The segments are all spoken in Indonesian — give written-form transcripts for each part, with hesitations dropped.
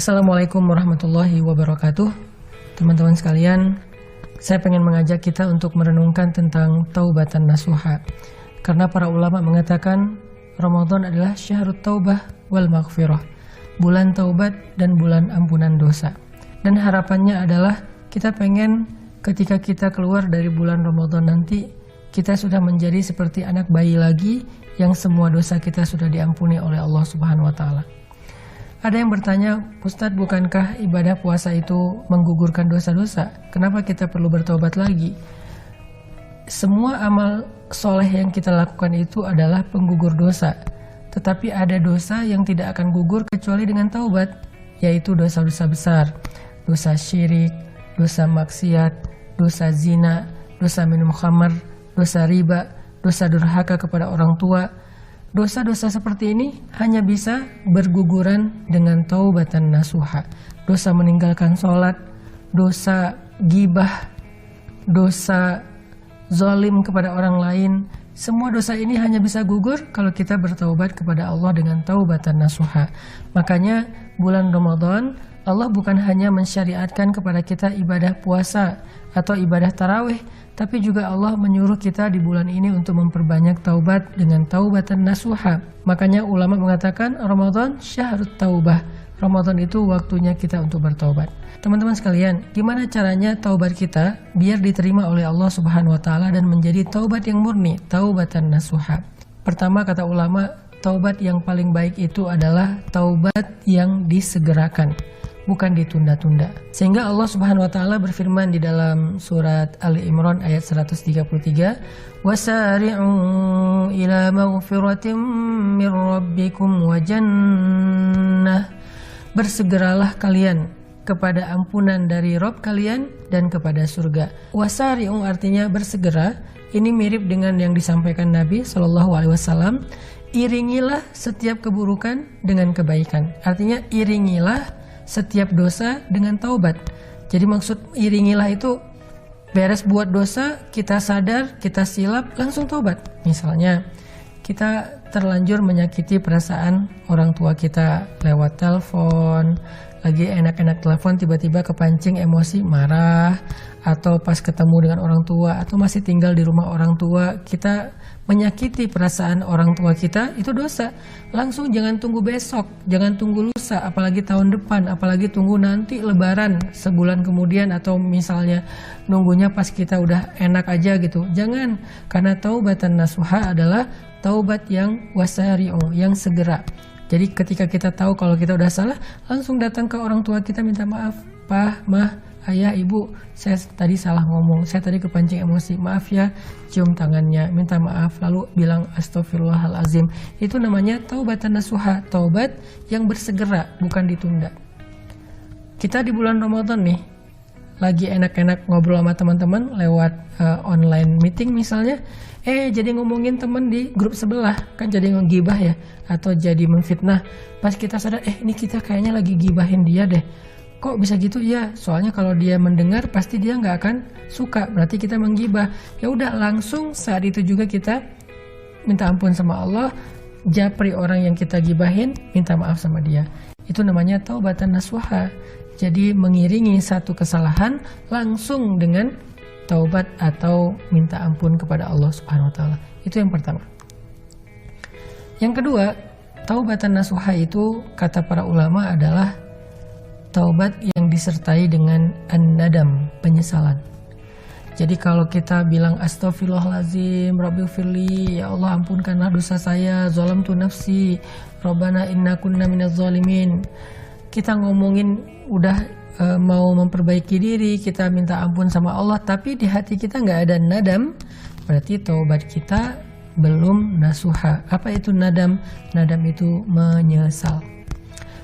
Assalamualaikum warahmatullahi wabarakatuh. Teman-teman sekalian, saya pengen mengajak kita untuk merenungkan tentang taubatan nasuha. Karena para ulama mengatakan Ramadan adalah syahrut taubah wal maghfirah, bulan taubat dan bulan ampunan dosa. Dan harapannya adalah kita pengen ketika kita keluar dari bulan Ramadan nanti, kita sudah menjadi seperti anak bayi lagi yang semua dosa kita sudah diampuni oleh Allah Subhanahu wa Ta'ala. Ada yang bertanya, Ustadz, bukankah ibadah puasa itu menggugurkan dosa-dosa? Kenapa kita perlu bertobat lagi? Semua amal soleh yang kita lakukan itu adalah penggugur dosa. Tetapi ada dosa yang tidak akan gugur kecuali dengan taubat, yaitu dosa-dosa besar. Dosa syirik, dosa maksiat, dosa zina, dosa minum khamar, dosa riba, dosa durhaka kepada orang tua. Dosa-dosa seperti ini hanya bisa berguguran dengan taubatan nasuha. Dosa meninggalkan sholat, dosa gibah, dosa zalim kepada orang lain. Semua dosa ini hanya bisa gugur kalau kita bertaubat kepada Allah dengan taubatan nasuha. Makanya bulan Ramadan Allah bukan hanya mensyariatkan kepada kita ibadah puasa atau ibadah tarawih, tapi juga Allah menyuruh kita di bulan ini untuk memperbanyak taubat dengan taubatan nasuha. Makanya ulama mengatakan Ramadan syahrut taubah. Ramadan itu waktunya kita untuk bertaubat. Teman-teman sekalian, gimana caranya taubat kita biar diterima oleh Allah Subhanahu wa Ta'ala dan menjadi taubat yang murni, taubatan nasuha? Pertama, kata ulama, taubat yang paling baik itu adalah taubat yang disegerakan, bukan ditunda-tunda. Sehingga Allah Subhanahu wa Ta'ala berfirman di dalam surat Ali Imran ayat 133, "Wasari'u ila maghfiratin mir rabbikum wa jannah." Bersegeralah kalian kepada ampunan dari Rabb kalian dan kepada surga. Wasari'u artinya bersegera. Ini mirip dengan yang disampaikan Nabi SAW. Iringilah setiap keburukan dengan kebaikan. Artinya iringilah setiap dosa dengan taubat. Jadi maksud iringilah itu beres buat dosa, kita sadar, kita silap, langsung taubat. Misalnya kita terlanjur menyakiti perasaan orang tua kita lewat telepon, lagi enak-enak telepon tiba-tiba kepancing emosi, marah, atau pas ketemu dengan orang tua, atau masih tinggal di rumah orang tua, kita menyakiti perasaan orang tua kita, itu dosa. Langsung jangan tunggu besok, jangan tunggu lusa, apalagi tahun depan, apalagi tunggu nanti lebaran sebulan kemudian, atau misalnya nunggunya pas kita udah enak aja gitu. Jangan, karena taubatan nasuha adalah taubat yang wasari'u, yang segera. Jadi ketika kita tahu kalau kita udah salah, langsung datang ke orang tua kita minta maaf. Pak, mah, ayah, ibu, saya tadi salah ngomong, saya tadi kepancing emosi, maaf ya, cium tangannya, minta maaf, lalu bilang astagfirullahalazim. Itu namanya taubatan nasuha, taubat yang bersegera, bukan ditunda. Kita di bulan Ramadan nih, lagi enak-enak ngobrol sama teman-teman lewat online meeting misalnya, jadi ngomongin teman di grup sebelah, kan jadi ngegibah ya, atau jadi memfitnah. Pas kita sadar, ini kita kayaknya lagi gibahin dia deh. Kok bisa gitu? Ya, soalnya kalau dia mendengar pasti dia nggak akan suka, berarti kita menggibah. Ya udah, langsung saat itu juga kita minta ampun sama Allah, japri orang yang kita gibahin, minta maaf sama dia. Itu namanya taubatan nasuha. Jadi mengiringi satu kesalahan langsung dengan taubat atau minta ampun kepada Allah Subhanahu wa Ta'ala. Itu yang pertama. Yang kedua, taubatan nasuha itu kata para ulama adalah taubat yang disertai dengan an-nadam, penyesalan. Jadi kalau kita bilang astagfirullahalazim, rabbighfirli, ya Allah ampunkanlah dosa saya, zalamtu nafsi, rabbana inna kunna minaz zalimin. Kita ngomongin udah mau memperbaiki diri, kita minta ampun sama Allah, tapi di hati kita nggak ada nadam, berarti taubat kita belum nasuha. Apa itu nadam? Nadam itu menyesal.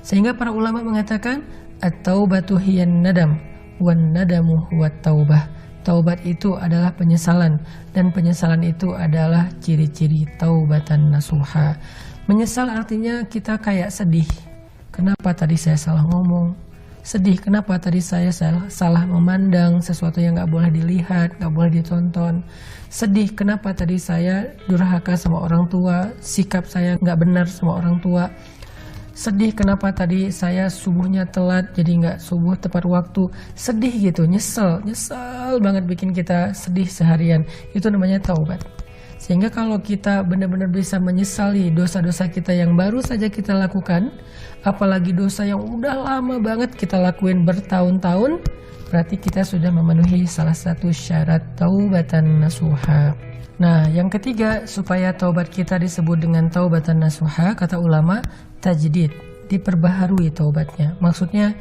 Sehingga para ulama mengatakan at-taubatu hiyan nadam wan nadamu huwat taubah. Taubat itu adalah penyesalan, dan penyesalan itu adalah ciri-ciri taubatan nasuha. Menyesal artinya kita kayak sedih. Kenapa tadi saya salah ngomong? Sedih, kenapa tadi saya salah memandang sesuatu yang gak boleh dilihat, gak boleh ditonton. Sedih, kenapa tadi saya durhaka sama orang tua, sikap saya gak benar sama orang tua. sedih kenapa tadi saya subuhnya telat jadi nggak subuh tepat waktu, sedih gitu, nyesel banget bikin kita sedih seharian. Itu namanya taubat. Sehingga kalau kita benar-benar bisa menyesali dosa-dosa kita yang baru saja kita lakukan, apalagi dosa yang udah lama banget kita lakuin bertahun-tahun, berarti kita sudah memenuhi salah satu syarat taubatan nasuha. Nah, yang ketiga, supaya taubat kita disebut dengan taubatan nasuha, kata ulama, tajdid, diperbaharui taubatnya. Maksudnya,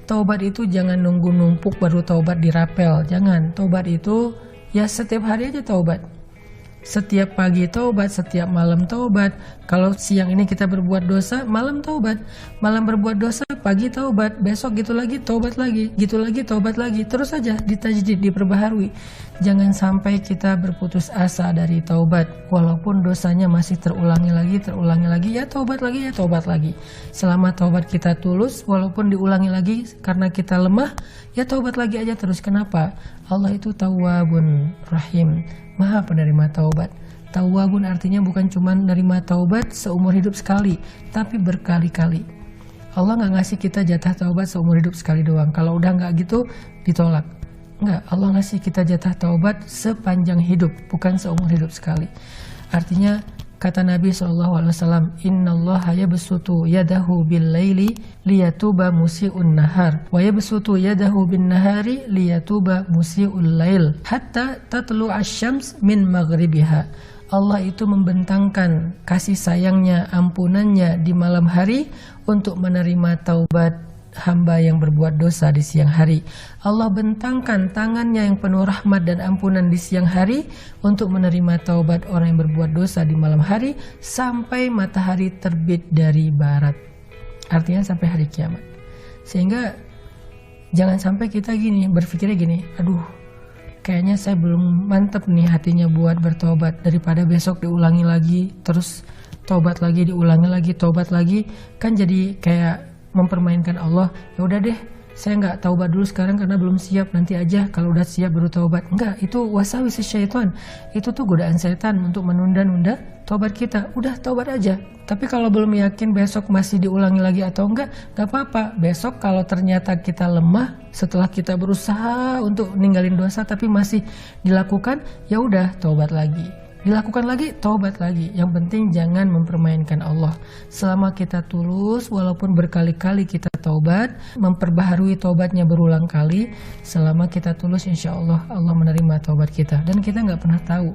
taubat itu jangan nunggu numpuk baru taubat dirapel. Jangan, taubat itu ya setiap hari aja taubat. Setiap pagi taubat, setiap malam taubat. Kalau siang ini kita berbuat dosa, malam taubat. Malam berbuat dosa, pagi taubat. Besok gitu lagi, taubat lagi. Gitu lagi, taubat lagi. Terus saja ditajdid, diperbaharui. Jangan sampai kita berputus asa dari taubat. Walaupun dosanya masih terulangi lagi, ya taubat lagi. Selama taubat kita tulus, walaupun diulangi lagi karena kita lemah, ya taubat lagi aja terus. Kenapa? Allah itu Tawwabun Rahim, Maha penerima taubat. Tawwabun artinya bukan cuma menerima taubat seumur hidup sekali, tapi berkali-kali. Allah nggak ngasih kita jatah taubat seumur hidup sekali doang. Kalau udah nggak gitu, ditolak. Nggak, Allah ngasih kita jatah taubat sepanjang hidup, bukan seumur hidup sekali. Artinya, kata Nabi SAW, Innallaha yabsutu yadahu bil laili liyatuba musi'un nahar, wa yabsutu yadahu bin nahari liyatuba musi'ul lail, hatta tatlu asyams min maghribiha. Allah itu membentangkan kasih sayangnya, ampunannya di malam hari untuk menerima taubat hamba yang berbuat dosa di siang hari. Allah bentangkan tangannya yang penuh rahmat dan ampunan di siang hari untuk menerima taubat orang yang berbuat dosa di malam hari sampai matahari terbit dari barat. Artinya sampai hari kiamat. Sehingga jangan sampai kita berpikirnya gini, aduh kayaknya saya belum mantep nih hatinya buat bertobat, daripada besok diulangi lagi, terus tobat lagi, diulangi lagi, tobat lagi, kan jadi kayak mempermainkan Allah. Ya udah deh, saya nggak taubat dulu sekarang karena belum siap, nanti aja kalau udah siap baru taubat. Enggak, itu wasawis syaitan. Itu tuh godaan setan untuk menunda-nunda taubat kita. Udah taubat aja. Tapi kalau belum yakin besok masih diulangi lagi atau enggak apa-apa. Besok kalau ternyata kita lemah setelah kita berusaha untuk ninggalin dosa tapi masih dilakukan, ya udah taubat lagi. Dilakukan lagi, taubat lagi. Yang penting jangan mempermainkan Allah. Selama kita tulus, walaupun berkali-kali kita taubat, memperbaharui taubatnya berulang kali, selama kita tulus, insya Allah Allah menerima taubat kita. Dan kita nggak pernah tahu.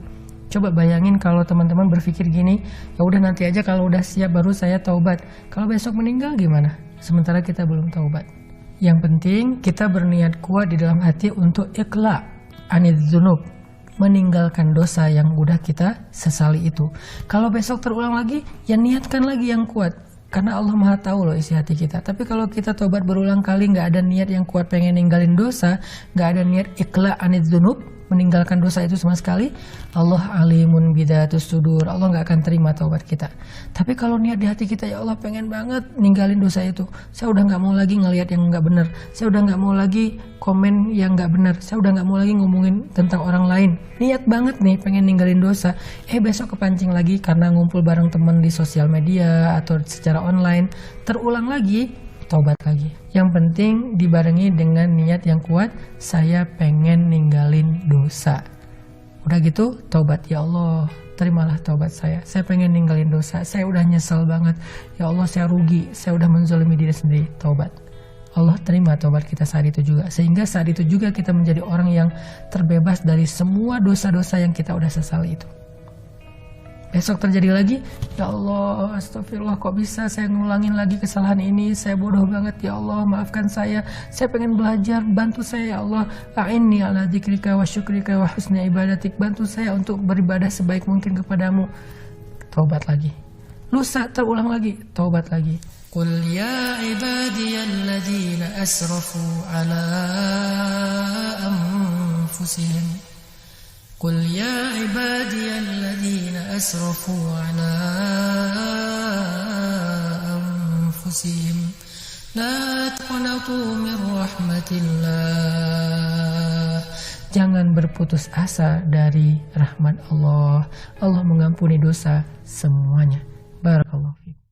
Coba bayangin kalau teman-teman berpikir gini, ya udah nanti aja kalau udah siap baru saya taubat. Kalau besok meninggal gimana? Sementara kita belum taubat. Yang penting kita berniat kuat di dalam hati untuk ikhla anidz dzunub, meninggalkan dosa yang udah kita sesali itu. Kalau besok terulang lagi, ya niatkan lagi yang kuat. Karena Allah Maha tahu loh isi hati kita. Tapi kalau kita tobat berulang kali, nggak ada niat yang kuat pengen ninggalin dosa, nggak ada niat ikhla anidz dzunub, meninggalkan dosa itu sama sekali, Allah alimun bidatus sudur, Allah nggak akan terima taubat kita. Tapi kalau niat di hati kita, ya Allah pengen banget ninggalin dosa itu, saya udah nggak mau lagi ngelihat yang nggak benar, saya udah nggak mau lagi komen yang nggak benar, saya udah nggak mau lagi ngomongin tentang orang lain, niat banget nih pengen ninggalin dosa, besok kepancing lagi karena ngumpul bareng teman di sosial media atau secara online, terulang lagi, taubat lagi. Yang penting dibarengi dengan niat yang kuat, saya pengen ninggalin dosa. Udah gitu, taubat. Ya Allah, terimalah taubat saya pengen ninggalin dosa, saya udah nyesel banget, ya Allah saya rugi, saya udah menzalimi diri sendiri. Taubat. Allah terima taubat kita saat itu juga, sehingga saat itu juga kita menjadi orang yang terbebas dari semua dosa-dosa yang kita udah sesali itu. Besok terjadi lagi, ya Allah, astagfirullah, kok bisa saya ngulangin lagi kesalahan ini, saya bodoh banget, ya Allah maafkan saya pengen belajar, bantu saya ya Allah, a'inni ala dzikrika wa syukrika wa husni ibadatik, bantu saya untuk beribadah sebaik mungkin kepadamu. Taubat lagi. Lusa terulang lagi, taubat lagi. Qul ya ibadiyalladzina asrafu ala anfusihim, Qul ya ibadiyalladzina asrafu ala anfusihim la taqnatu min rahmatillah. Jangan berputus asa dari rahmat Allah. Allah mengampuni dosa semuanya. Barakallahu fiik.